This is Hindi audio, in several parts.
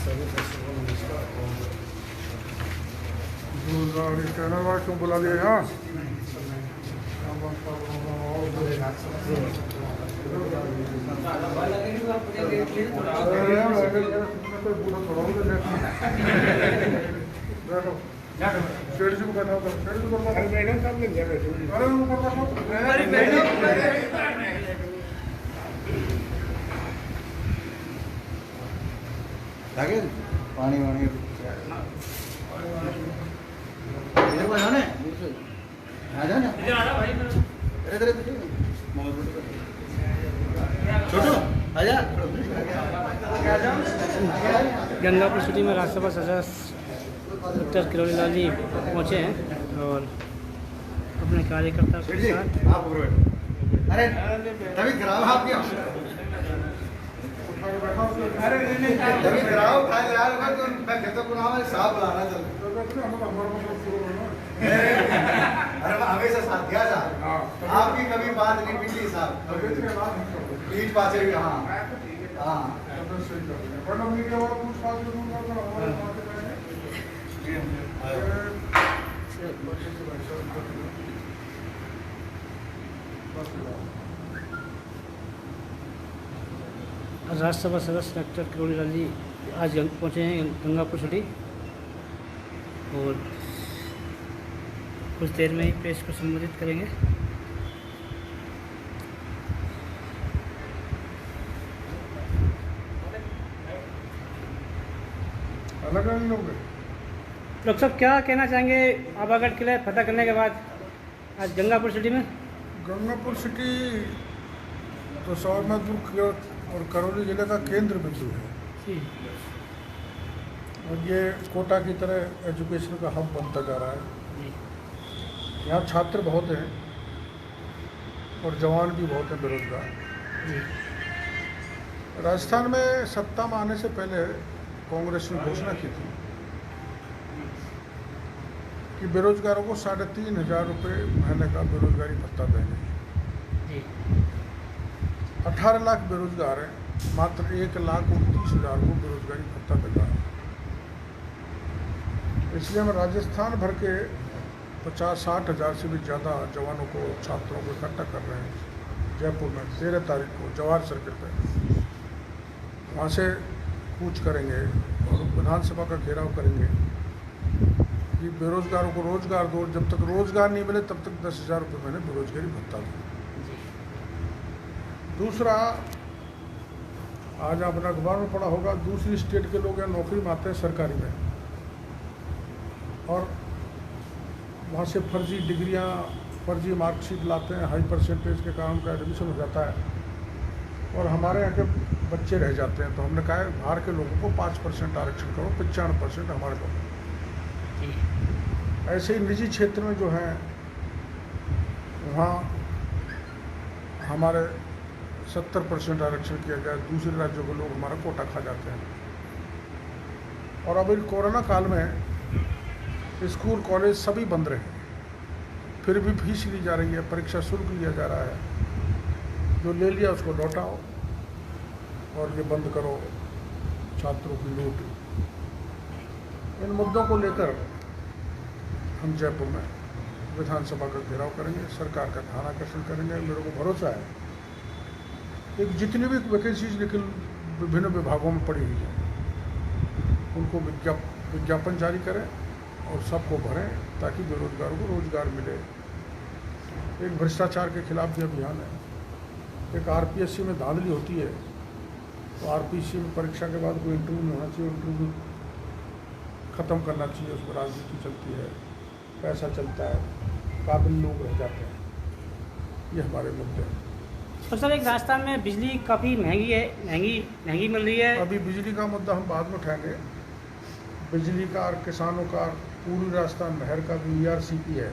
चैनल वाले क्यों बुला लिया यहाँ? पानी वानी गंगापुर सिटी में राज्यसभा सदस्य डॉक्टर किरोड़ी लाल जी पहुँचे हैं और अपने कार्यकर्ता के साथ अरे तभी कराओ आपके तभी कराओ खाए लगा तो मैं कहता हूँ हमारे साहब बुलाना चल अरे हमेशा साथ दिया था आपकी कभी बात नहीं पिछली साहब पीठ पासे भी हाँ हाँ राज्यसभा सदस्य डॉक्टर किरोड़ी लाल जी आज पहुँचे हैं गंगापुर सिटी और कुछ देर में ही प्रेस को संबोधित करेंगे। अलग अलग लोग डॉक्टर साहब क्या कहना चाहेंगे आबागढ़ किले फतह करने के बाद आज गंगापुर सिटी में? गंगापुर सिटी तो सवाईमाधोपुर और करौली जिले का केंद्र बिंदु है और ये कोटा की तरह एजुकेशन का हब बनता जा रहा है। यहाँ छात्र बहुत हैं और जवान भी बहुत हैं बेरोजगार। राजस्थान में सत्ता में आने से पहले कांग्रेस ने घोषणा की थी कि बेरोजगारों को 3,500 रुपये महीने का बेरोजगारी भत्ता देंगे। 18 लाख बेरोजगार हैं, मात्र 1,29,000 को बेरोजगारी भत्ता मिल रहा है। इसलिए हम राजस्थान भर के 50-60 हज़ार से भी ज़्यादा जवानों को छात्रों को इकट्ठा कर रहे हैं जयपुर में 13 तारीख को जवाहर सर्किट पर। वहाँ से कूच करेंगे और विधानसभा का घेराव करेंगे कि बेरोजगारों को रोजगार दो, जब तक रोजगार नहीं मिले तब तक 10,000 रुपये महीने बेरोजगारी भत्ता दो। दूसरा, आज आपने अखबार में पढ़ा होगा, दूसरी स्टेट के लोग यहाँ नौकरी में आते हैं सरकारी में और वहाँ से फर्जी डिग्रियाँ, फर्जी मार्कशीट लाते हैं, हाई परसेंटेज के कारण उनका एडमिशन हो जाता है और हमारे यहाँ के बच्चे रह जाते हैं। तो हमने कहा है बाहर के लोगों को 5% आरक्षण करो, 95% हमारे को। ऐसे ही निजी क्षेत्र में जो है वहाँ हमारे 70% आरक्षण किया जाए, दूसरे राज्यों के लोग हमारा कोटा खा जाते हैं। और अभी कोरोना काल में स्कूल कॉलेज सभी बंद रहे, फिर भी फीस ली जा रही है, परीक्षा शुल्क लिया जा रहा है। जो ले लिया उसको लौटाओ और ये बंद करो छात्रों की लूट। इन मुद्दों को लेकर हम जयपुर में विधानसभा का घेराव करेंगे, सरकार का ध्यान आकर्षण करेंगे। मेरे को भरोसा है कि जितनी भी वैकेंसीज लेकिन विभिन्न विभागों में पड़ी हुई हैं उनको विज्ञापन जारी करें और सबको भरें ताकि बेरोजगारों को रोजगार मिले। एक भ्रष्टाचार के खिलाफ भी अभियान है। एक आरपीएससी में धांधली होती है तो आरपीएससी में परीक्षा के बाद कोई इंटरव्यू नहीं होना चाहिए, इंटरव्यू ख़त्म करना चाहिए। उस पर राजनीति चलती है, पैसा चलता है, काबिल लोग रह जाते हैं। ये हमारे मुद्दे हैं। तो सर, एक राजस्थान में बिजली काफ़ी महंगी है, महंगी मिल रही है। अभी बिजली का मुद्दा हम बाद में उठाएंगे। बिजली का और किसानों का, पूरी राजस्थान नहर का भी ERCP है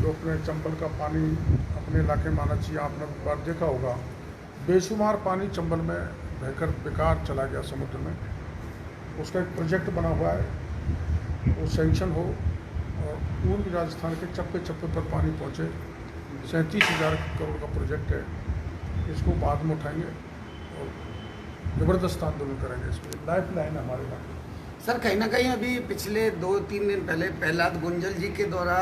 जो अपने चंबल का पानी अपने इलाके में आना चाहिए। आपने एक बार देखा होगा बेशुमार पानी चंबल में बहकर बेकार चला गया समुद्र में। उसका एक प्रोजेक्ट बना हुआ है, वो सैंक्शन हो और पूर्वी राजस्थान के चप्पे चप्पे पर पानी पहुँचे। 37,000 करोड़ का प्रोजेक्ट है, इसको बाद में उठाएंगे और ज़बरदस्त आंदोलन करेंगे। इसमें लाइफ लाइन है हमारे पास। सर कहीं ना कहीं अभी पिछले 2-3 दिन पहले प्रहलाद गुंजल जी के द्वारा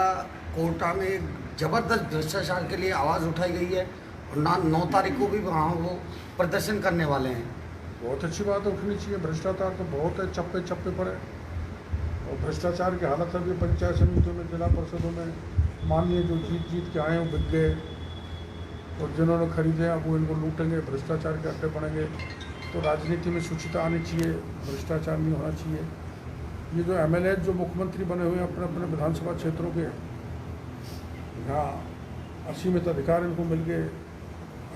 कोटा में जबरदस्त भ्रष्टाचार के लिए आवाज़ उठाई गई है और 9 तारीख को भी वहाँ वो प्रदर्शन करने वाले हैं। बहुत अच्छी बात है, उठनी चाहिए। भ्रष्टाचार तो बहुत है, चप्पे चप्पे पड़े, और भ्रष्टाचार की हालत अभी पंचायत समितियों में, जिला परिषदों में मानिए जो जीत के आए हैं वो बिक गए, और जिन्होंने खरीदे हैं अब वो इनको लूटेंगे, भ्रष्टाचार के अड्डे बनेंगे। तो राजनीति में शुचिता आनी चाहिए, भ्रष्टाचार नहीं होना चाहिए। ये जो MLA जो मुख्यमंत्री बने हुए हैं अपने अपने विधानसभा क्षेत्रों के, यहाँ असीमित अधिकार इनको मिल गए,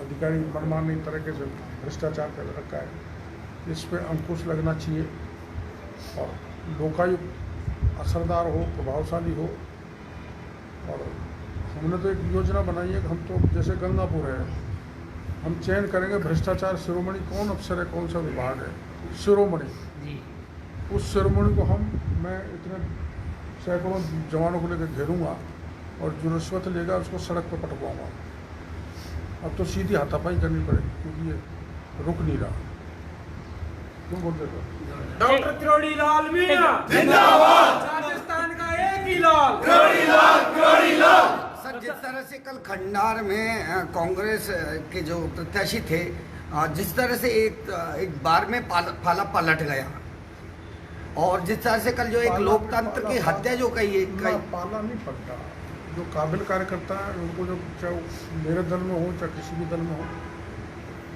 अधिकारी मनमानी तरीके से भ्रष्टाचार कर रखा है। इस पर अंकुश लगना चाहिए और लोकायुक्त असरदार हो, प्रभावशाली हो। और हमने तो एक योजना बनाई है कि हम तो जैसे गंगापुर है, हम चयन करेंगे भ्रष्टाचार शिरोमणि कौन अफसर है, कौन सा विभाग है, शिरोमणि जी। उस शिरोमणि को मैं इतने सैकड़ों जवानों को लेकर घेरूंगा और जो रिश्वत लेगा उसको सड़क पर पटवाऊंगा। अब तो सीधी हाथापाई करनी पड़ेगी क्योंकि ये रुक नहीं रहा। क्यों बोलते थे? डॉक्टर किरोड़ी लाल मीणा जिंदाबाद, राजस्थान का एक ही लाल, किरोड़ी लाल, किरोड़ी लाल। सर जिस तरह से कल खंडार में कांग्रेस के जो प्रत्याशी थे, जिस तरह से एक बार में पाला पलट गया, और जिस तरह से कल जो एक लोकतंत्र की हत्या जो कही पाला नहीं पलटा। जो काबिल कार्यकर्ता है उनको, जो चाहे मेरे दल में हो चाहे किसी भी दल में हो,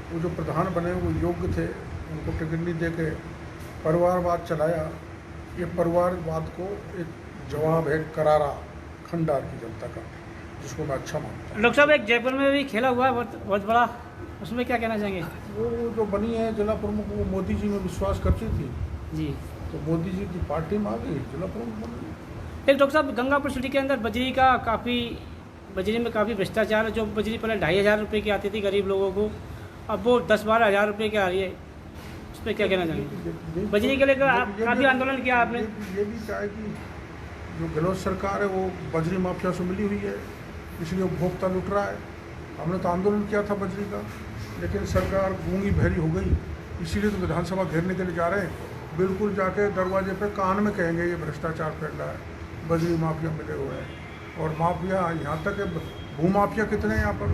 वो जो प्रधान बने वो योग्य थे, उनको टिकट नहीं दे के परिवारवाद चलाया। ये परिवारवाद को एक जवाब है करारा खंडार की जनता का, जिसको मैं अच्छा मानता हूँ। डॉक्टर साहब एक जयपुर में भी खेला हुआ है बहुत बड़ा, उसमें क्या कहना चाहेंगे? वो जो बनी है जिला प्रमुख, वो मोदी जी में विश्वास करती थी जी, तो मोदी जी की पार्टी में आ गई, जिला प्रमुख बन गई। एक डॉक्टर साहब गंगापुर सिटी के अंदर बजरी में काफ़ी भ्रष्टाचार है। जो बजरी पहले 2,500 रुपये की आती थी गरीब लोगों को, अब वो 10-12 हज़ार रुपये की आ रही है। उस पर क्या कहना चाहेंगे? बजरी के लेकर काफ़ी आंदोलन किया आपने। ये भी चाहे कि जो गहलोत सरकार है वो बजरी माफिया से मिली हुई है, इसलिए उपभोक्ता लुट रहा है। हमने तो आंदोलन किया था बजरी का, लेकिन सरकार गूंगी बहरी हो गई, इसीलिए तो विधानसभा घेरने के लिए जा रहे हैं। बिल्कुल जाके दरवाजे पे कान में कहेंगे ये भ्रष्टाचार फैल रहा है, बजरी माफिया मिले हुए हैं। और माफिया यहाँ तक है, भूमाफिया कितने हैं यहाँ पर।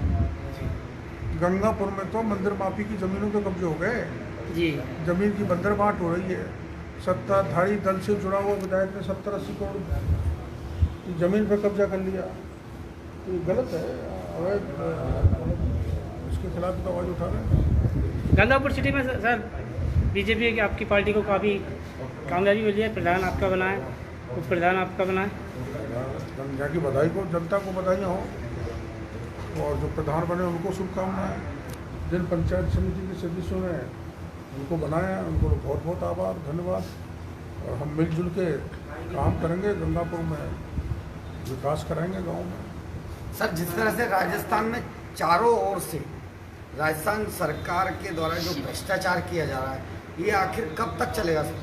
गंगापुर में तो मंदिर माफी की ज़मीनों के कब्जे हो गए जी, ज़मीन की बंदर बांट हो रही है। सत्ताधारी दल से जुड़ा हुआ विधायक ने 70-80 करोड़ की ज़मीन पर कब्जा कर लिया, तो ये गलत है, अवैध, इसके खिलाफ तो आवाज़ उठा रहे हैं। गंगापुर सिटी में सर बीजेपी की आपकी पार्टी को काफ़ी कामयाबी मिली है, प्रधान आपका बना है, उप प्रधान आपका बना है। जनता की बधाई को, जनता को बधाइयाँ हो, और जो प्रधान बने उनको शुभकामनाएं। जिन पंचायत समिति के सदस्यों ने उनको बनाया उनको बहुत बहुत आभार, धन्यवाद। और हम मिलजुल के काम करेंगे, गंगापुर में विकास कराएंगे गांव में। सर जिस तरह से राजस्थान में चारों ओर से राजस्थान सरकार के द्वारा जो भ्रष्टाचार किया जा रहा है, ये आखिर कब तक चलेगा सर?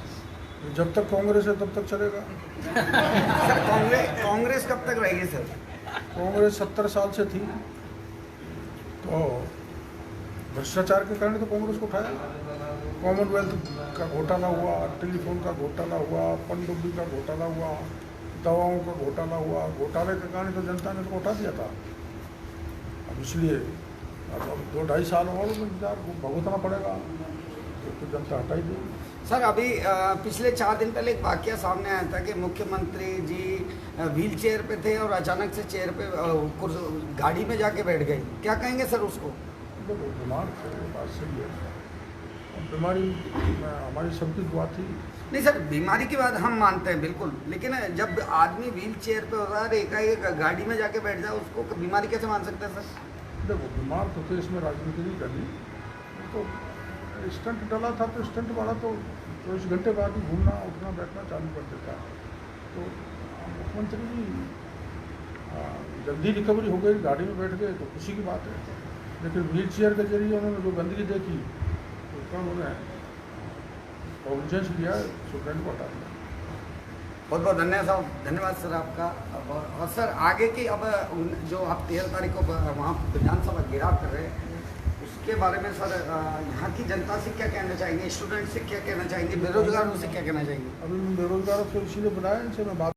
जब तक कांग्रेस है तब तक चलेगा। सर कांग्रेस कब तक रहेगी सर? कांग्रेस 70 साल से थी, तो भ्रष्टाचार के कारण तो कांग्रेस को उठाया। कॉमनवेल्थ का घोटाला हुआ, टेलीफोन का घोटाला हुआ, पनडुब्बी का घोटाला हुआ, दवाओं का घोटाला हुआ। घोटाले के कारण तो जनता ने तो उठा दिया था। अब इसलिए अब 2-2.5 साल और इंतजार भुगतना पड़ेगा, तो जनता हटा ही देगी। सर अभी पिछले 4 दिन पहले एक वाकया सामने आया था कि मुख्यमंत्री जी व्हील चेयर पे थे और अचानक से चेयर पे गाड़ी में जाके बैठ गए। क्या कहेंगे सर उसको? देखो बीमार थे, बात सही है। बीमारी हमारी सबकी दुआ थी। नहीं सर, बीमारी की बात हम मानते हैं बिल्कुल, लेकिन जब आदमी व्हील चेयर पे होता है एकाएक गाड़ी में जाके बैठ जाए, उसको बीमारी कैसे मान सकते हैं सर? देखो बीमार तो थे, इसमें राजनीति नहीं करनी। तो स्टंट डाला था तो स्टंट वाला तो 24 घंटे बाद ही घूमना उठना बैठना चालू कर देता है। तो मुख्यमंत्री जी जल्दी रिकवरी हो गई, गाड़ी में बैठ गए तो खुशी की बात है। लेकिन व्हील चेयर के जरिए उन्होंने जो गंदगी देखी तो उसका उन्होंने कॉन्फ्रेंस किया, सुप्रीम को हटा दिया। बहुत बहुत धन्यवाद सर आपका। और सर आगे की अब जो आप 13 तारीख को वहाँ विधानसभा घेराव कर रहे हैं, इसके बारे में सर यहाँ की जनता से क्या कहना चाहेंगे, स्टूडेंट से क्या कहना चाहेंगे, बेरोजगारों से क्या कहना चाहेंगे? अभी मैं बेरोजगारों से इसीलिए बनाया इनसे मैं बात